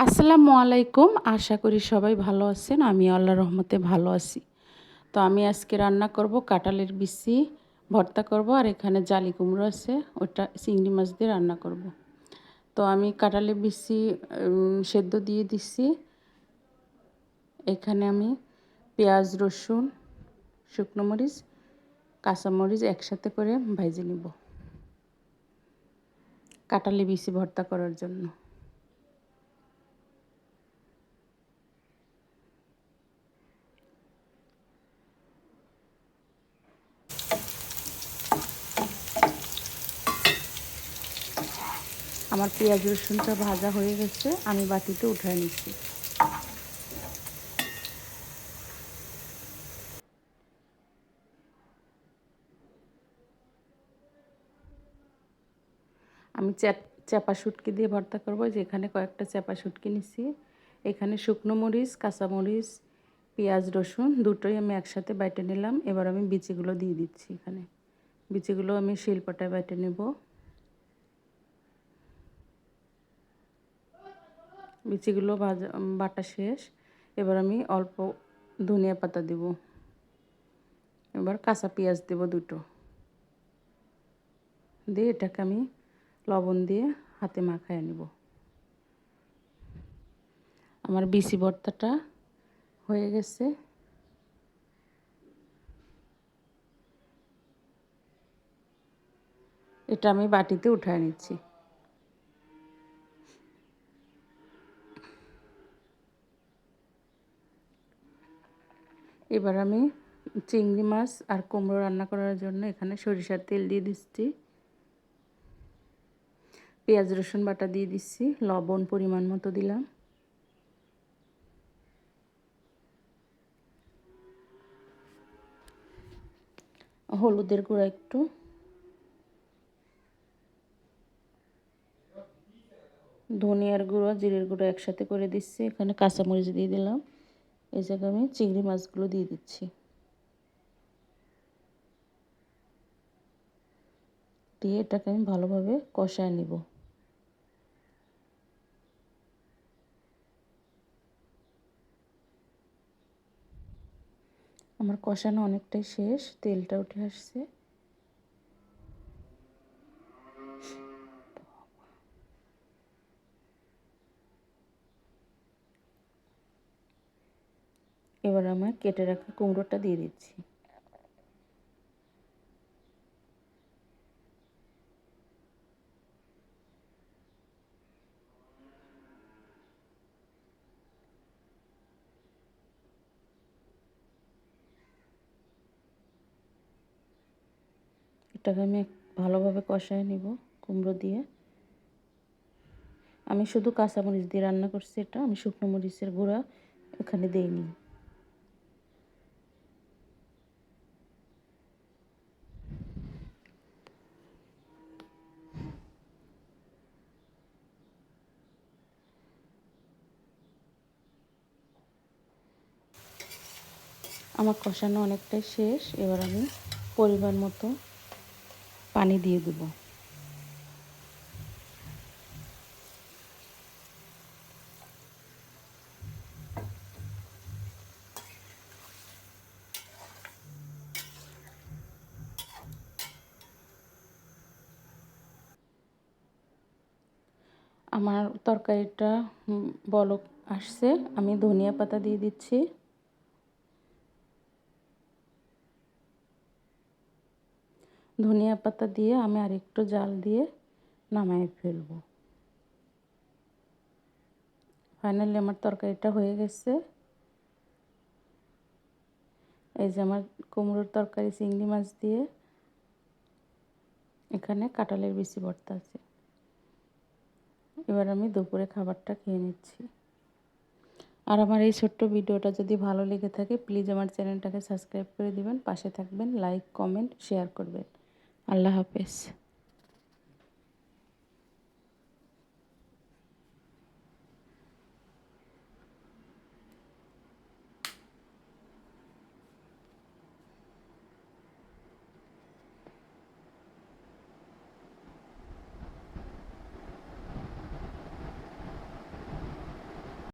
আসসালামু আলাইকুম। আশা করি সবাই ভালো আছেন। আমি আল্লাহর রহমতে ভালো আছি। তো আমি আজকে রান্না করব কাঁঠালের বিচি ভর্তা করব, আর এখানে জালি কুমড়ো আছে, ওটা চিংড়ি মাছ দিয়ে রান্না করব। তো আমি কাঁঠালের বিচি সেদ্ধ দিয়ে দিচ্ছি। এখানে আমি পেঁয়াজ, রসুন, শুকনো মরিচ, কাঁচামরিচ একসাথে করে ভেজে নেব কাঁঠালের বিচি ভর্তা করার জন্য। আমার পেঁয়াজ রসুনটা ভাজা হয়ে গেছে, আমি বাটিতে উঠায় নিচ্ছি। আমি চাপা শুটকি দিয়ে ভর্তা করব। যেখানে কয়েকটা চাপা শুটকি নিচ্ছি। এখানে শুকনো মরিচ, কাঁচামরিচ, পেঁয়াজ, রসুন দুটোই আমি একসাথে বাইটে নিলাম। এবার আমি বিচিগুলো দিয়ে দিচ্ছি। এখানে বিচিগুলো আমি শিলপাটায় বাইটে নেব। বিচিগুলো বাটা শেষ। এবার আমি অল্প ধনিয়া পাতা দেব। এবার কাঁচা পেঁয়াজ দেব দুটো, দিয়ে এটাকে আমি লবণ দিয়ে হাতে মাখায় নেব। আমার বিচি ভর্তাটা হয়ে গেছে। এটা আমি বাটিতে উঠায় নিচ্ছি। এবার আমি চিংড়ি মাছ আর কুমড়ো রান্না করার জন্য এখানে সরিষার তেল দিয়ে দিচ্ছি। পেঁয়াজ রসুন বাটা দিয়ে দিচ্ছি, লবণ পরিমাণ মতো দিলাম। হলুদের গুঁড়া একটু, ধনিয়ার গুঁড়ো, জিরের গুঁড়ো একসাথে করে দিচ্ছি। এখানে কাঁচামরিচ দিয়ে দিলাম। এই জায়গায় আমি চিংড়ি মাছগুলো দিয়ে দিচ্ছি। দিয়ে এটাকে আমি ভালোভাবে কষায় নিব। আমার কষানো অনেকটাই শেষ, তেলটা উঠে আসছে। এবার আমার কেটে রাখা কুমড়োটা দিয়ে দিচ্ছি। এটাকে আমি ভালোভাবে কষায় নিব কুমড়ো দিয়ে। আমি শুধু কাঁচামরিচ দিয়ে রান্না করছি। এটা আমি শুকনো মরিচের গুঁড়া এখানে দিইনি। আমার কষানো অনেকটাই শেষ। এবার আমি পরিমাণ মতো পানি দিয়ে দেব। আমার তরকারিটা বলক আসছে, আমি ধনিয়া পাতা দিয়ে দিচ্ছি। ধনিয়া পাতা দিয়ে আমি আরেকটু জাল দিয়ে নামায় ফেলব। ফাইনালি আমার তরকারিটা হয়ে গেছে। এই যে আমার কুমড়োর তরকারি চিংড়ি মাছ দিয়ে, এখানে কাঁঠালের বিচি ভর্তা আছে। এবার আমি দুপুরে খাবারটা খেয়ে নিচ্ছি। আর আমার এই ছোট্ট ভিডিওটা যদি ভালো লেগে থাকে, প্লিজ আমার চ্যানেলটাকে সাবস্ক্রাইব করে দিবেন, পাশে থাকবেন, লাইক, কমেন্ট, শেয়ার করবেন। আল্লাহ হাফেজ।